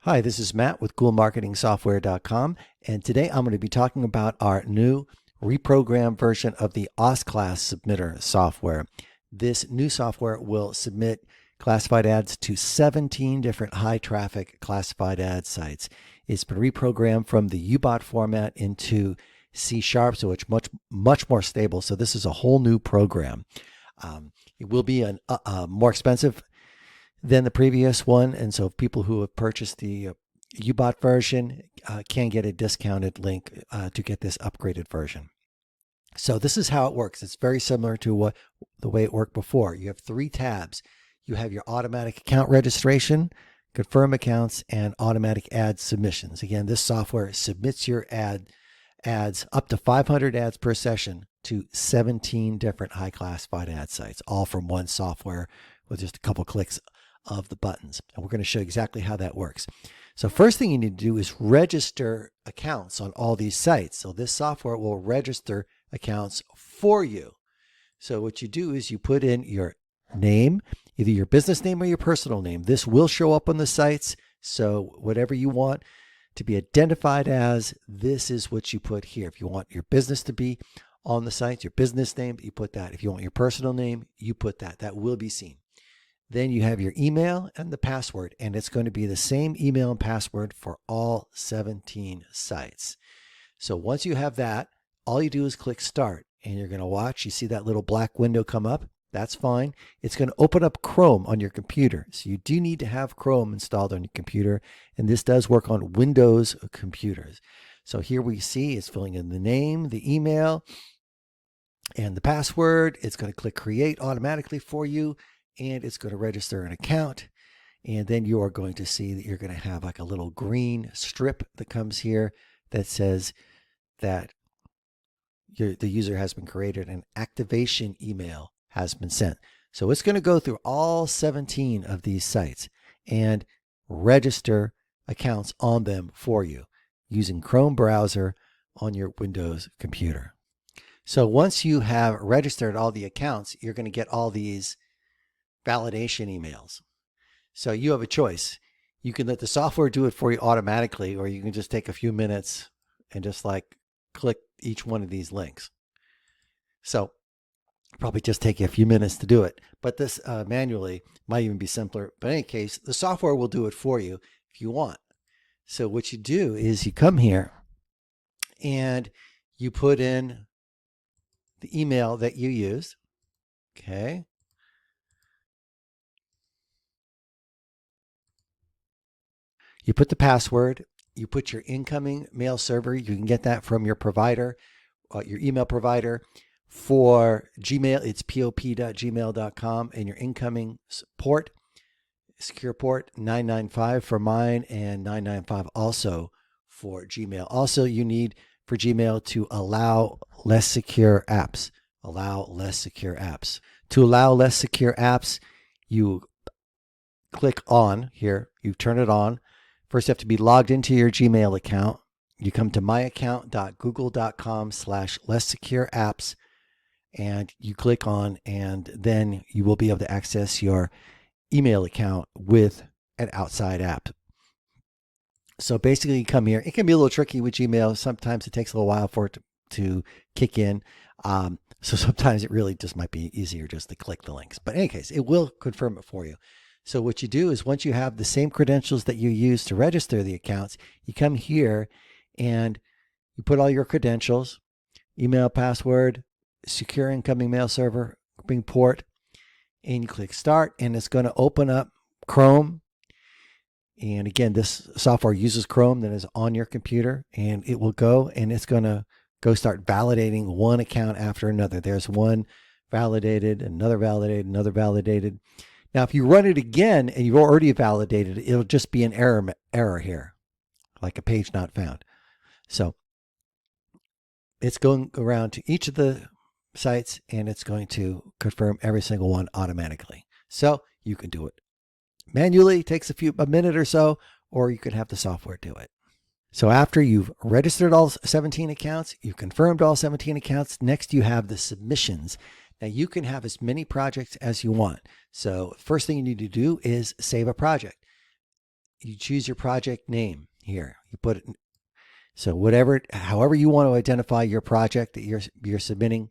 Hi, this is Matt with coolmarketingsoftware.com, and today I'm going to be talking about our new reprogrammed version of the Osclass submitter software. This new software will submit classified ads to 17 different high traffic classified ad sites. It's been reprogrammed from the UBOT format into C#, so it's much more stable. So this is a whole new program. It will be more expensive than the previous one, and so people who have purchased the UBOT version can get a discounted link to get this upgraded version. So this is how it works. It's very similar to the way it worked before. You have 3 tabs. You have your automatic account registration, confirm accounts, and automatic ad submissions. Again, this software submits your ads up to 500 ads per session to 17 different high classified ad sites, all from one software with just a couple clicks of the buttons. And we're going to show you exactly how that works. So first thing you need to do is register accounts on all these sites. So this software will register accounts for you. So what you do is you put in your name, either your business name or your personal name. This will show up on the sites. So whatever you want to be identified as, this is what you put here. If you want your business to be on the sites, your business name, you put that. If you want your personal name, you put that. That will be seen. Then you have your email and the password, and it's going to be the same email and password for all 17 sites. So once you have that, all you do is click start, and you're going to watch. You see that little black window come up? That's fine. It's going to open up Chrome on your computer. So you do need to have Chrome installed on your computer, and this does work on Windows computers. So here we see it's filling in the name, the email, and the password. It's going to click create automatically for you, and it's going to register an account. And then you are going to see that you're going to have like a little green strip that comes here that says that the user has been created, and activation email has been sent. So it's going to go through all 17 of these sites and register accounts on them for you using Chrome browser on your Windows computer. So once you have registered all the accounts, you're going to get all these validation emails. So you have a choice. You can let the software do it for you automatically, or you can just take a few minutes and just like click each one of these links. So probably just take you a few minutes to do it, but this manually might even be simpler. But in any case, the software will do it for you if you want. So what you do is you come here and you put in the email that you used. Okay. You put the password, you put your incoming mail server. You can get that from your provider, your email provider. For Gmail, it's pop.gmail.com, and your incoming port, secure port 995 for mine, and 995 also for Gmail. Also, you need for Gmail to allow less secure apps. Allow less secure apps. To allow less secure apps, you click on here, you turn it on. First, you have to be logged into your Gmail account. You come to myaccount.google.com/less-secure-apps, and you click on, and then you will be able to access your email account with an outside app. So basically, you come here. It can be a little tricky with Gmail. Sometimes it takes a little while for it to kick in. So sometimes it really just might be easier just to click the links. But in any case, it will confirm it for you. So what you do is once you have the same credentials that you use to register the accounts, you come here and you put all your credentials, email, password, secure incoming mail server, bring port, and you click start, and it's going to open up Chrome. And again, this software uses Chrome that is on your computer, and it will go, and it's going to go start validating one account after another. There's one validated, another validated, another validated. Now, if you run it again and you've already validated it, it'll just be an error here, like a page not found. So it's going around to each of the sites, and it's going to confirm every single one automatically. So you can do it manually. It takes a minute or so, or you can have the software do it. So after you've registered all 17 accounts, you've confirmed all 17 accounts, next you have the submissions. Now you can have as many projects as you want. So first thing you need to do is save a project. you choose your project name here. You put it, so however you want to identify your project that you're submitting,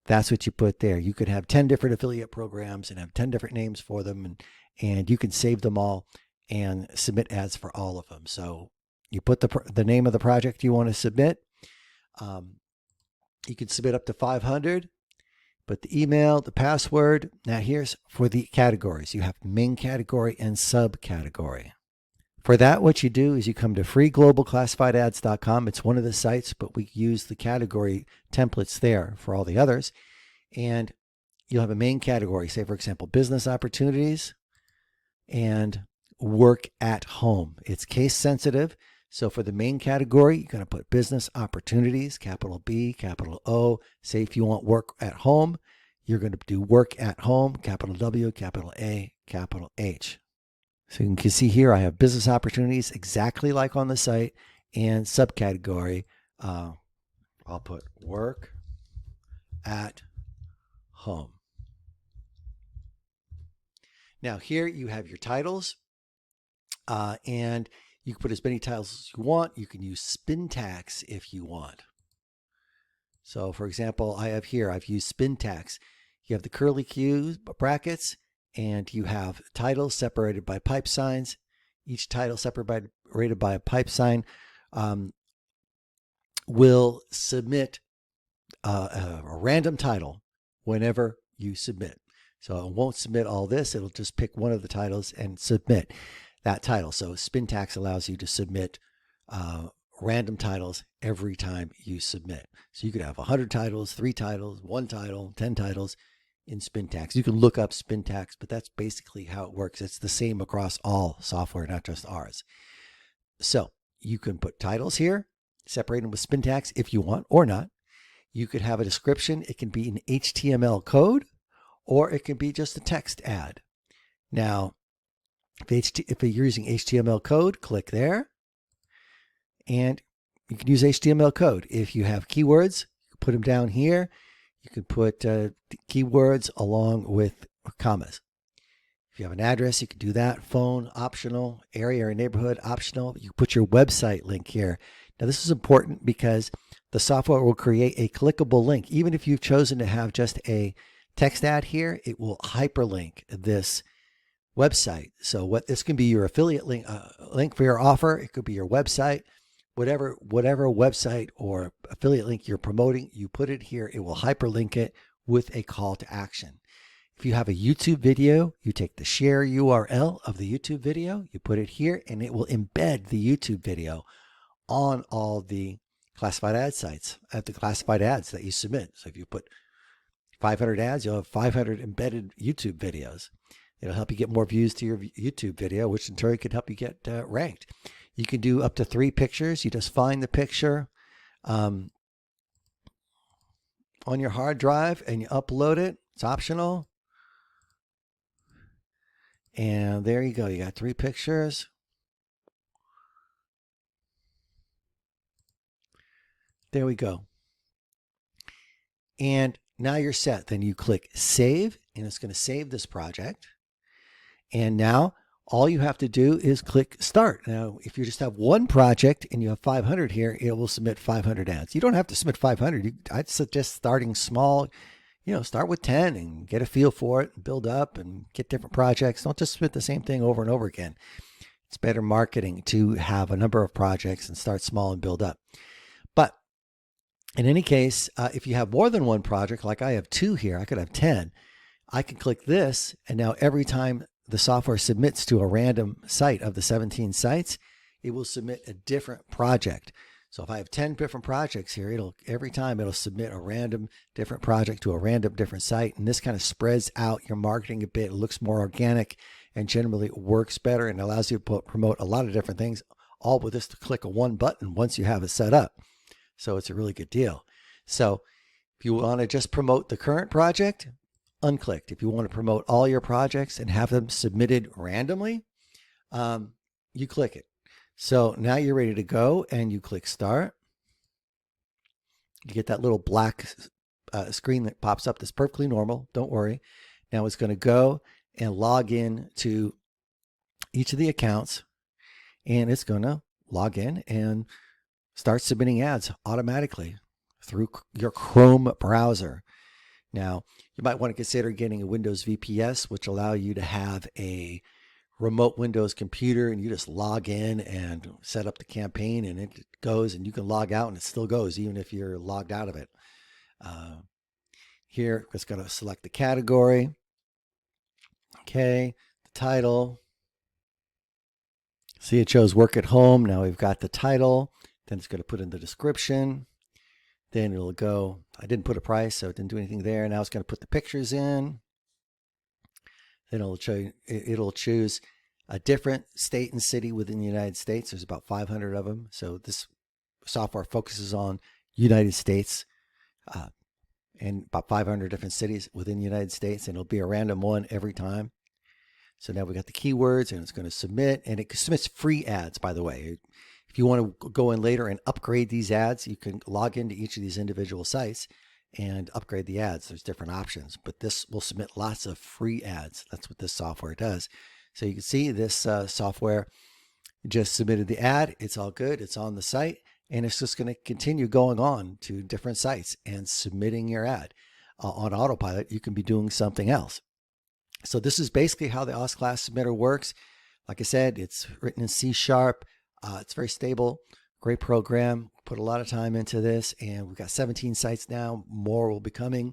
that's what you put there. You could have 10 different affiliate programs and have 10 different names for them, and you can save them all and submit ads for all of them. So you put the name of the project you want to submit. You can submit up to 500. But the email, the password. Now here's for the categories. You have main category and subcategory. For that, what you do is you come to freeglobalclassifiedads.com. It's one of the sites, but we use the category templates there for all the others. And you'll have a main category, say, for example, business opportunities and work at home. It's case sensitive. So for the main category, you're going to put business opportunities, capital B, capital O. Say if you want work at home, you're going to do work at home, capital W, capital A, capital H. So you can see here I have business opportunities exactly like on the site, and subcategory, I'll put work at home. Now here you have your titles, and you can put as many titles as you want. You can use spin tags if you want. So for example, I've used spin tags. You have the curly Q brackets, and you have titles separated by pipe signs. Each title separated by a pipe sign will submit a random title whenever you submit. So it won't submit all this. It'll just pick one of the titles and submit that title. So spin tags allows you to submit random titles every time you submit. So you could have 100 titles, 3 titles, 1 title, 10 titles in spin tags. You can look up spin tags, but that's basically how it works. It's the same across all software, not just ours. So you can put titles here, separate them with spin tags if you want or not. You could have a description. It can be an HTML code, or it can be just a text ad. Now, if you're using HTML code, click there, and you can use HTML code. If you have keywords, you can put them down here. You can put keywords along with commas. If you have an address, you can do that. Phone, optional. Area or neighborhood, optional. You can put your website link here. Now, this is important because the software will create a clickable link. Even if you've chosen to have just a text ad here, it will hyperlink this website. So this can be your affiliate link, link for your offer. It could be your website, whatever website or affiliate link you're promoting, you put it here. It will hyperlink it with a call to action. If you have a YouTube video, you take the share URL of the YouTube video, you put it here, and it will embed the YouTube video on all the classified ad sites at the classified ads that you submit. So if you put 500 ads, you'll have 500 embedded YouTube videos. It'll help you get more views to your YouTube video, which in turn can help you get ranked. You can do up to 3 pictures. You just find the picture on your hard drive and you upload it. It's optional. And there you go. You got 3 pictures. There we go. And now you're set. Then you click save, and it's going to save this project. And now all you have to do is click start. Now, if you just have one project and you have 500 here, it will submit 500 ads. You don't have to submit 500. I'd suggest starting small. Start with 10 and get a feel for it and build up and get different projects. Don't just submit the same thing over and over again. It's better marketing to have a number of projects and start small and build up. But in any case, if you have more than one project, like I have 2 here, I could have 10. I can click this, and now every time the software submits to a random site of the 17 sites, it will submit a different project. So if I have 10 different projects here, every time it'll submit a random different project to a random different site. And this kind of spreads out your marketing a bit. It looks more organic and generally works better and allows you to promote a lot of different things, all with just to click a one button once you have it set up. So it's a really good deal. So if you want to just promote the current project, unclicked. If you want to promote all your projects and have them submitted randomly, you click it. So now you're ready to go, and you click start. You get that little black screen that pops up. That's perfectly normal. Don't worry. Now it's going to go and log in to each of the accounts, and it's going to log in and start submitting ads automatically through your Chrome browser. Now, you might want to consider getting a Windows VPS, which allow you to have a remote Windows computer and you just log in and set up the campaign and it goes, and you can log out and it still goes even if you're logged out of it. Here, it's going to select the category. Okay, the title. See, it shows work at home. Now we've got the title. Then it's going to put in the description. Then it'll go, I didn't put a price, so it didn't do anything there. Now it's going to put the pictures in. Then it'll choose a different state and city within the United States. There's about 500 of them. So this software focuses on United States and about 500 different cities within the United States. And it'll be a random one every time. So now we got the keywords and it's going to submit, and it submits free ads, by the way. If you want to go in later and upgrade these ads, you can log into each of these individual sites and upgrade the ads. There's different options, but this will submit lots of free ads. That's what this software does. So you can see this software just submitted the ad. It's all good. It's on the site, and it's just going to continue going on to different sites and submitting your ad. On autopilot, you can be doing something else. So this is basically how the Osclass submitter works. Like I said, it's written in C#. It's very stable, great program. Put a lot of time into this, and we've got 17 sites now. More will be coming.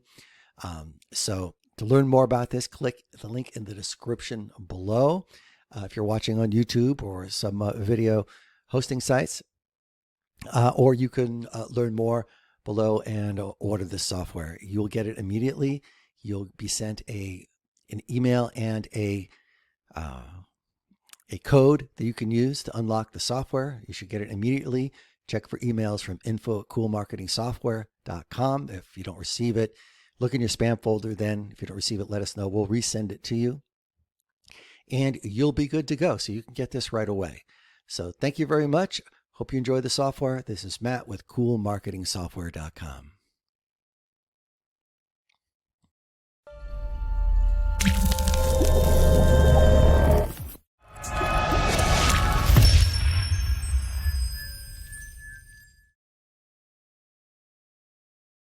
So to learn more about this, click the link in the description below. If you're watching on YouTube or some video hosting sites, or you can learn more below and order this software. You'll get it immediately. You'll be sent an email and a code that you can use to unlock the software. You should get it immediately. Check for emails from info@coolmarketingsoftware.com. If you don't receive it, look in your spam folder then. If you don't receive it, let us know. We'll resend it to you. And you'll be good to go. So you can get this right away. So thank you very much. Hope you enjoy the software. This is Matt with coolmarketingsoftware.com.